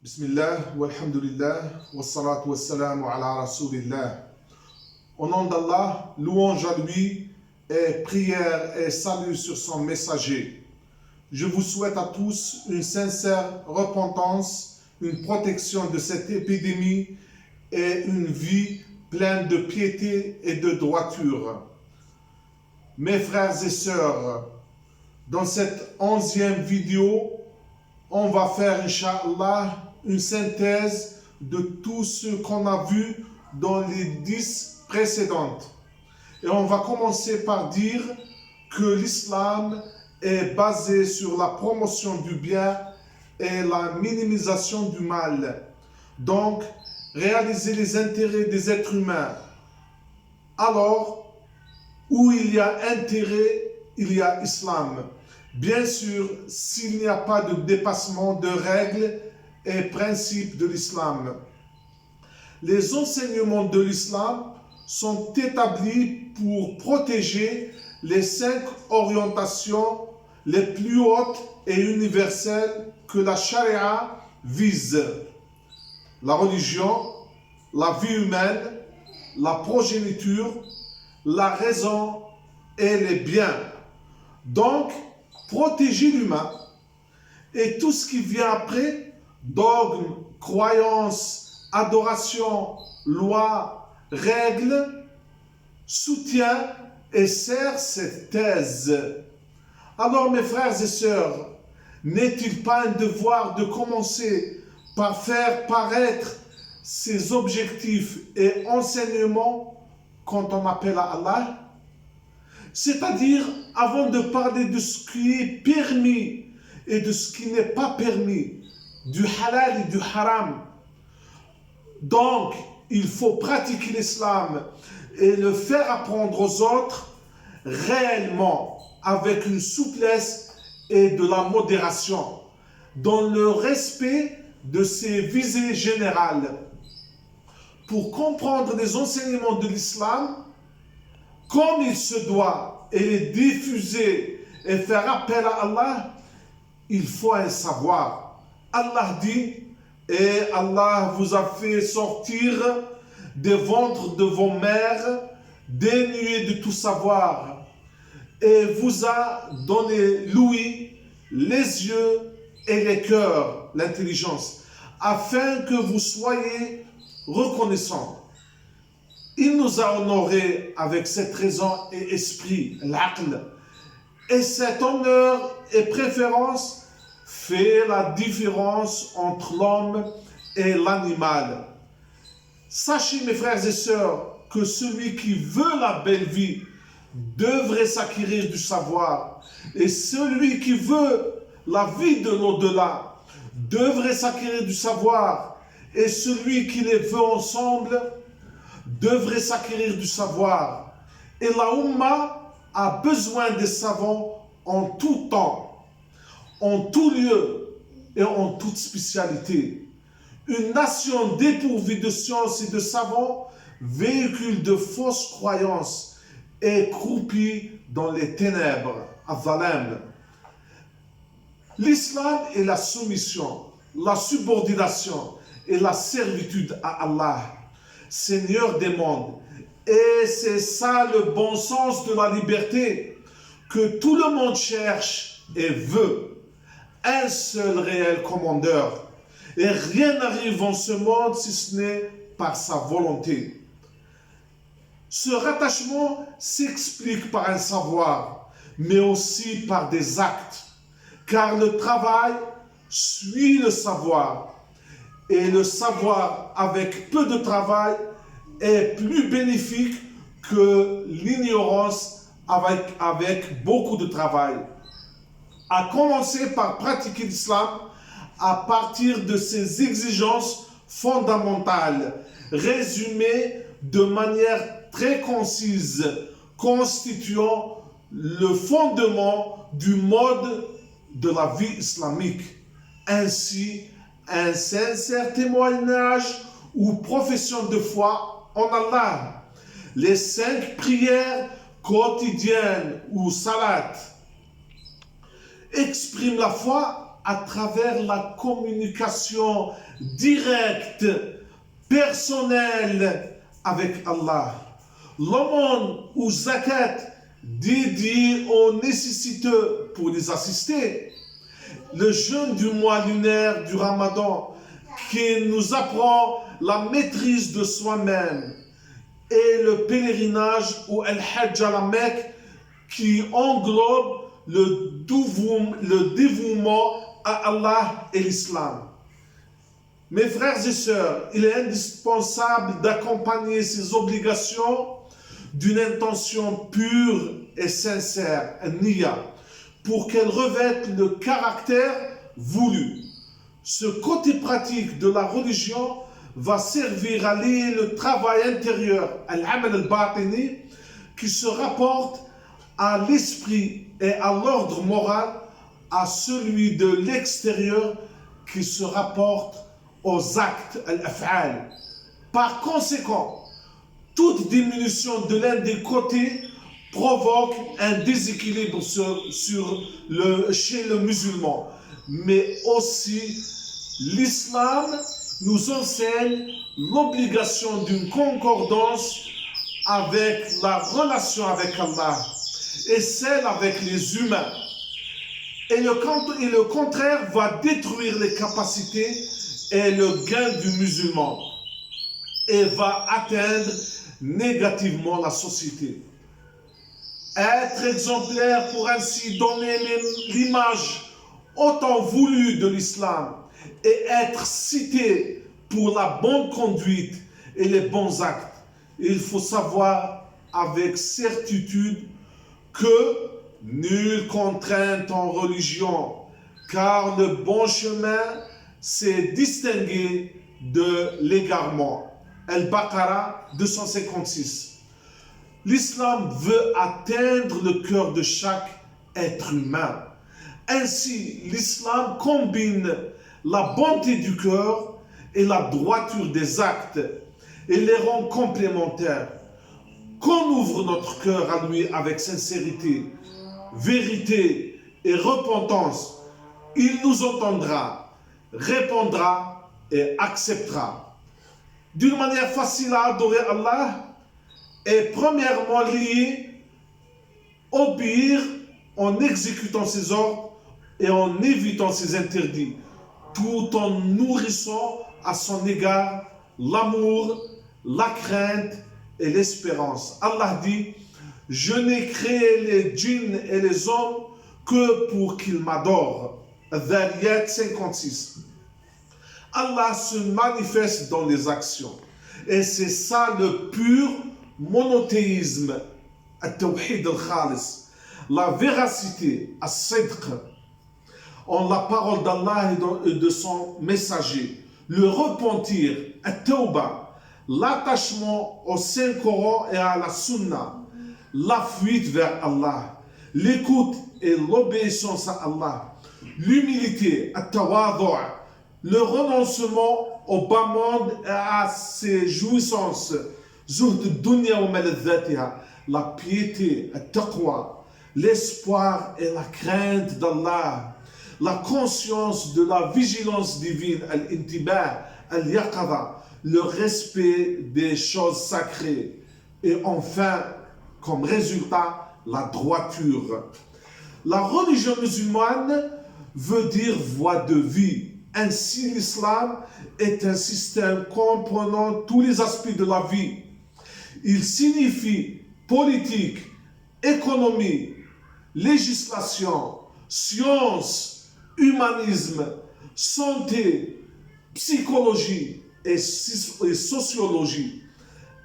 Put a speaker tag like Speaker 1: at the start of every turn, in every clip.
Speaker 1: Bismillah, walhamdulillah, wassalatu wassalamu ala rasulillah. Au nom d'Allah, louange à lui et prière et salut sur son messager. Je vous souhaite à tous une sincère repentance, une protection de cette épidémie et une vie pleine de piété et de droiture. Mes frères et sœurs, dans cette 11e vidéo, on va faire, Inch'Allah, une synthèse de tout ce qu'on a vu dans les 10 précédentes. Et on va commencer par dire que l'islam est basé sur la promotion du bien et la minimisation du mal. Donc, réaliser les intérêts des êtres humains. Alors, où il y a intérêt, il y a islam. Bien sûr, s'il n'y a pas de dépassement de règles et principes de l'islam. Les enseignements de l'islam sont établis pour protéger les 5 orientations les plus hautes et universelles que la charia vise. La religion, la vie humaine, la progéniture, la raison et les biens. Donc, protéger l'humain et tout ce qui vient après, dogmes, croyances, adoration, lois, règles, soutient et sert cette thèse. Alors mes frères et sœurs, n'est-il pas un devoir de commencer par faire paraître ces objectifs et enseignements quand on appelle à Allah? C'est-à-dire, avant de parler de ce qui est permis et de ce qui n'est pas permis, du halal et du haram. Donc, il faut pratiquer l'islam et le faire apprendre aux autres réellement, avec une souplesse et de la modération, dans le respect de ses visées générales. Pour comprendre les enseignements de l'islam, comme il se doit, et les diffuser et faire appel à Allah, il faut un savoir. Allah dit, et Allah vous a fait sortir des ventres de vos mères, dénués de tout savoir, et vous a donné l'ouïe, les yeux et les cœurs, l'intelligence, afin que vous soyez reconnaissants. Il nous a honorés avec cette raison et esprit, l'aql. Et cet honneur et préférence fait la différence entre l'homme et l'animal. Sachez, mes frères et sœurs, que celui qui veut la belle vie devrait s'acquérir du savoir. Et celui qui veut la vie de l'au-delà devrait s'acquérir du savoir. Et celui qui les veut ensemble devrait s'acquérir du savoir. Et la Ummah a besoin des savants en tout temps, en tout lieu et en toute spécialité. Une nation dépourvue de science et de savants véhicule de fausses croyances et croupit dans les ténèbres, al-zalam. L'islam est la soumission, la subordination et la servitude à Allah, Seigneur des mondes. Et c'est ça le bon sens de la liberté que tout le monde cherche et veut. Un seul réel commandeur. Et rien n'arrive en ce monde si ce n'est par sa volonté. Ce rattachement s'explique par un savoir, mais aussi par des actes. Car le travail suit le savoir. Et le savoir avec peu de travail est plus bénéfique que l'ignorance avec beaucoup de travail. À commencer par pratiquer l'islam à partir de ses exigences fondamentales, résumées de manière très concise, constituant le fondement du mode de la vie islamique. Ainsi, un sincère témoignage ou profession de foi en Allah, les 5 prières quotidiennes ou salat, expriment la foi à travers la communication directe, personnelle avec Allah. L'aumône ou zakat dédié aux nécessiteux pour les assister. Le jeûne du mois lunaire du Ramadan qui nous apprend la maîtrise de soi-même. Et le pèlerinage ou Al-Hajj à la Mecque qui englobe le dévouement à Allah et l'islam. Mes frères et sœurs, il est indispensable d'accompagner ces obligations d'une intention pure et sincère, niya, pour qu'elles revêtent le caractère voulu. Ce côté pratique de la religion va servir à lier le travail intérieur, al-amal al-batini, qui se rapporte à l'esprit et à l'ordre moral, à celui de l'extérieur qui se rapporte aux actes, al-af'al. Par conséquent, toute diminution de l'un des côtés provoque un déséquilibre chez le musulman. Mais aussi, l'islam nous enseigne l'obligation d'une concordance avec la relation avec Allah et celle avec les humains. Et le contraire va détruire les capacités et le gain du musulman et va atteindre négativement la société. Être exemplaire pour ainsi donner l'image autant voulue de l'islam et être cité pour la bonne conduite et les bons actes. Il faut savoir avec certitude que nulle contrainte en religion, car le bon chemin s'est distingué de l'égarement. Al-Baqarah 256. L'islam veut atteindre le cœur de chaque être humain. Ainsi, l'islam combine la bonté du cœur et la droiture des actes et les rend complémentaires. Qu'on ouvre notre cœur à lui avec sincérité, vérité et repentance, il nous entendra, répondra et acceptera. D'une manière facile à adorer Allah est premièrement liée obéir en exécutant ses ordres et en évitant ses interdits, tout en nourrissant à son égard l'amour, la crainte et l'espérance. Allah dit: je n'ai créé les djinns et les hommes que pour qu'ils m'adorent. Dhariyat 56. Allah se manifeste dans les actions. Et c'est ça le pur monothéisme, at-tawhid al-khalis, la véracité, as-sidq, en la parole d'Allah et de son messager, le repentir, at-tawbah, l'attachement au Saint-Coran et à la Sunna, la fuite vers Allah, l'écoute et l'obéissance à Allah, l'humilité, at-tawadhu', le renoncement au bas monde et à ses jouissances, zuhd dunya wa maladhatiha, la piété, at-taqwa, l'espoir et la crainte d'Allah, la conscience de la vigilance divine, al-intibah, al-yaqadha, le respect des choses sacrées, et enfin, comme résultat, la droiture. La religion musulmane veut dire voie de vie. Ainsi, l'islam est un système comprenant tous les aspects de la vie. Il signifie politique, économie, législation, science, humanisme, santé, psychologie et sociologie.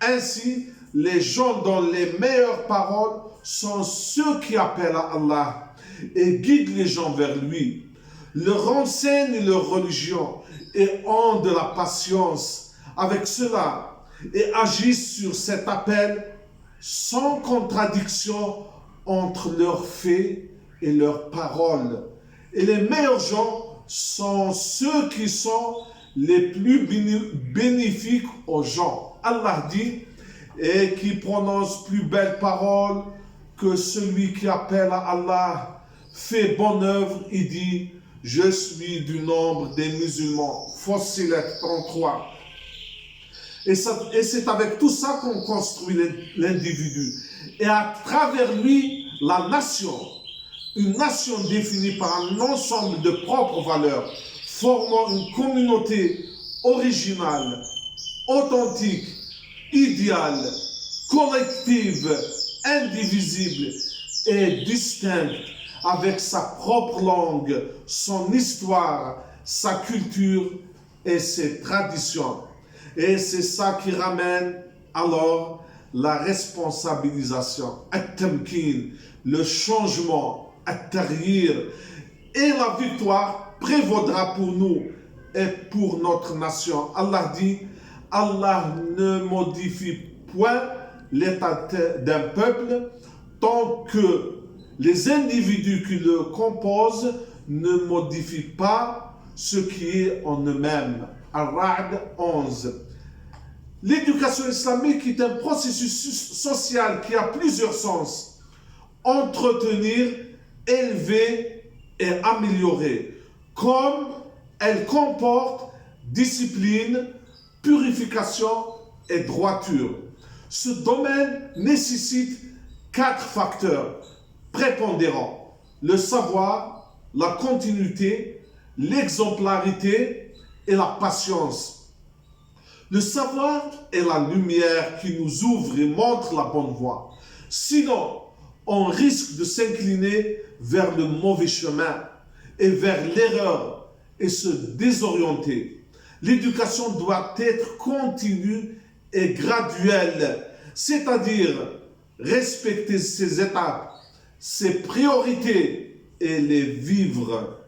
Speaker 1: Ainsi, les gens dont les meilleures paroles sont ceux qui appellent à Allah et guident les gens vers lui, leur enseignent leur religion et ont de la patience avec cela et agissent sur cet appel sans contradiction entre leurs faits et leurs paroles. Et les meilleurs gens sont ceux qui sont les plus bénéfiques aux gens. Allah dit: et qui prononce plus belles paroles que celui qui appelle à Allah, fait bonne œuvre, il dit: Je suis du nombre des musulmans. Fossilet 33. Et c'est avec tout ça qu'on construit l'individu. Et à travers lui, la nation. Une nation définie par un ensemble de propres valeurs, formant une communauté originale, authentique, idéale, collective, indivisible et distincte, avec sa propre langue, son histoire, sa culture et ses traditions. Et c'est ça qui ramène alors la responsabilisation, at-tamkin, le changement, at-taghir, et la victoire prévaudra pour nous et pour notre nation. Allah dit, Allah ne modifie point l'état d'un peuple tant que les individus qui le composent ne modifient pas ce qui est en eux-mêmes. Al-Ra'd 11. L'éducation islamique est un processus social qui a plusieurs sens. Entretenir, élever et améliorer. Comme elle comporte discipline, purification et droiture. Ce domaine nécessite 4 facteurs prépondérants. Le savoir, la continuité, l'exemplarité et la patience. Le savoir est la lumière qui nous ouvre et montre la bonne voie. Sinon, on risque de s'incliner vers le mauvais chemin et vers l'erreur et se désorienter. L'éducation doit être continue et graduelle, c'est-à-dire respecter ses étapes, ses priorités et les vivre.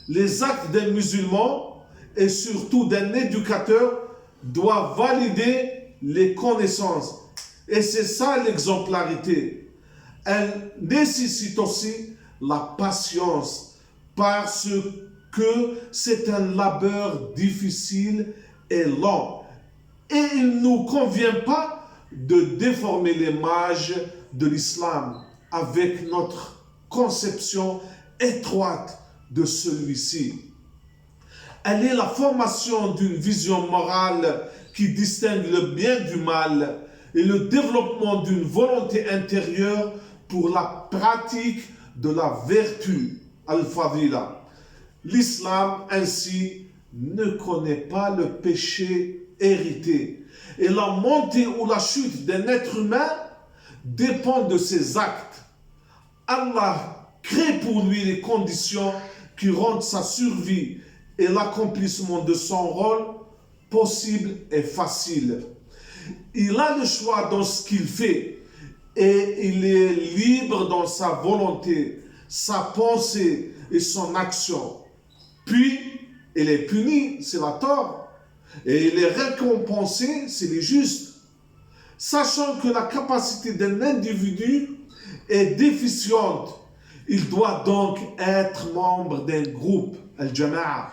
Speaker 1: Les actes d'un musulman et surtout d'un éducateur doivent valider les connaissances. Et c'est ça l'exemplarité. Elle nécessite aussi la patience parce que c'est un labeur difficile et lent. Et il ne nous convient pas de déformer l'image de l'islam avec notre conception étroite de celui-ci. Elle est la formation d'une vision morale qui distingue le bien du mal et le développement d'une volonté intérieure pour la pratique de la vertu, al-fadila. L'islam, ainsi, ne connaît pas le péché hérité. Et la montée ou la chute d'un être humain dépend de ses actes. Allah crée pour lui les conditions qui rendent sa survie et l'accomplissement de son rôle possible et facile. Il a le choix dans ce qu'il fait et il est libre dans sa volonté, sa pensée et son action. Puis, il est puni, c'est la tort, et il est récompensé, c'est les justes. Sachant que la capacité d'un individu est déficiente, il doit donc être membre d'un groupe, al-jama'a.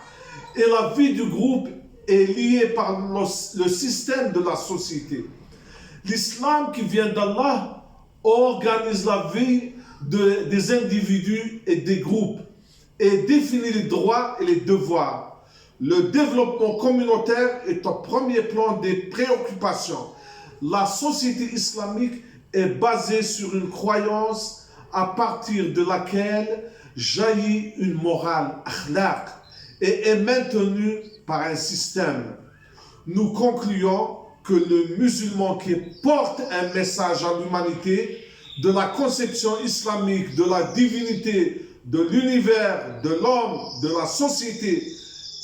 Speaker 1: Et la vie du groupe est liée par le système de la société. L'islam qui vient d'Allah organise la vie des individus et des groupes et définit les droits et les devoirs. Le développement communautaire est au premier plan des préoccupations. La société islamique est basée sur une croyance à partir de laquelle jaillit une morale, akhlaq, et est maintenue par un système. Nous concluons que le musulman qui porte un message à l'humanité de la conception islamique, de la divinité, de l'univers, de l'homme, de la société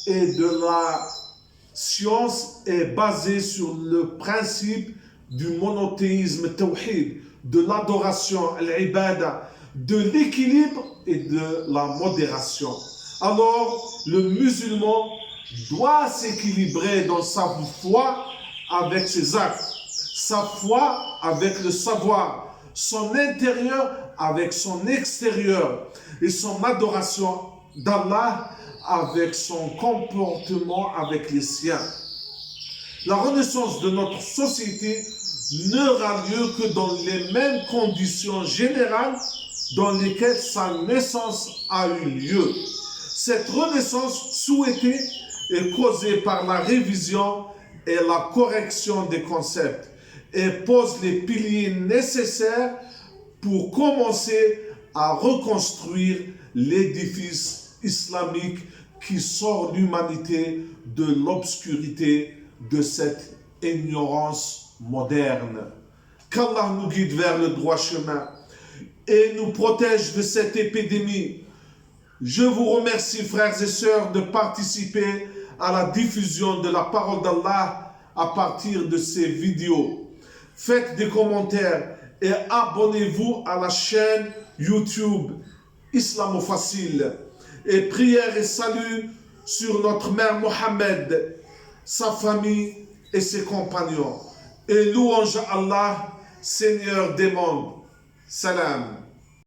Speaker 1: et de la science est basé sur le principe du monothéisme tawhid, de l'adoration, al-ibada, de l'équilibre et de la modération. Alors, le musulman doit s'équilibrer dans sa foi avec ses actes, sa foi avec le savoir, son intérieur avec son extérieur et son adoration d'Allah avec son comportement avec les siens. La renaissance de notre société n'aura lieu que dans les mêmes conditions générales dans lesquelles sa naissance a eu lieu. Cette renaissance souhaitée est causée par la révision et la correction des concepts et pose les piliers nécessaires pour commencer à reconstruire l'édifice islamique qui sort l'humanité de l'obscurité de cette ignorance moderne. Qu'Allah nous guide vers le droit chemin et nous protège de cette épidémie. Je vous remercie, frères et sœurs, de participer à la diffusion de la parole d'Allah à partir de ces vidéos. Faites des commentaires et abonnez-vous à la chaîne YouTube Islamo Facile. Et prières et salut sur notre mère Mohammed, sa famille et ses compagnons. Et louange à Allah, Seigneur des mondes. Salam.